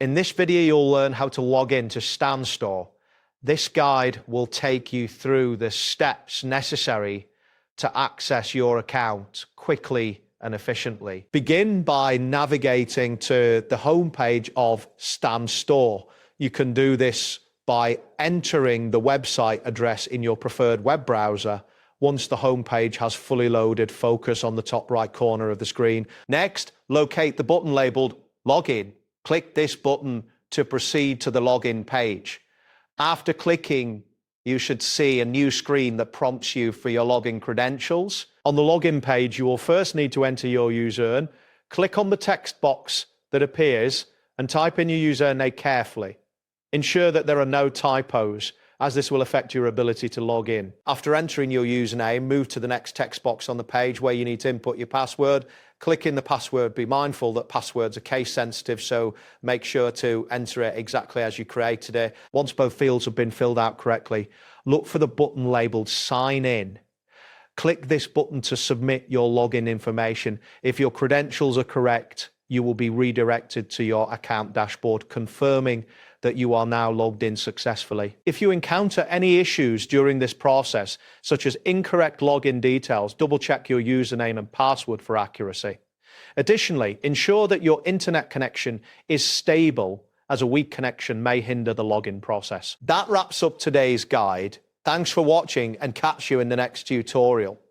In this video, you'll learn how to log in to Standstore. This guide will take you through the steps necessary to access your account quickly and efficiently. Begin by navigating to the homepage of Standstore. You can do this by entering the website address in your preferred web browser. Once the homepage has fully loaded, focus on the top right corner of the screen. Next, locate the button labeled Login. Click this button to proceed to the login page. After clicking, you should see a new screen that prompts you for your login credentials. On the login page, you will first need to enter your username. Click on the text box that appears and type in your username carefully. Ensure that there are no typos, as this will affect your ability to log in. After entering your username, move to the next text box on the page where you need to input your password. Click in the password. Be mindful that passwords are case sensitive, so make sure to enter it exactly as you created it. Once both fields have been filled out correctly, look for the button labeled Sign In. Click this button to submit your login information. If your credentials are correct, you will be redirected to your account dashboard, confirming that you are now logged in successfully. If you encounter any issues during this process, such as incorrect login details, double check your username and password for accuracy. Additionally, ensure that your internet connection is stable, as a weak connection may hinder the login process. That wraps up today's guide. Thanks for watching, and catch you in the next tutorial.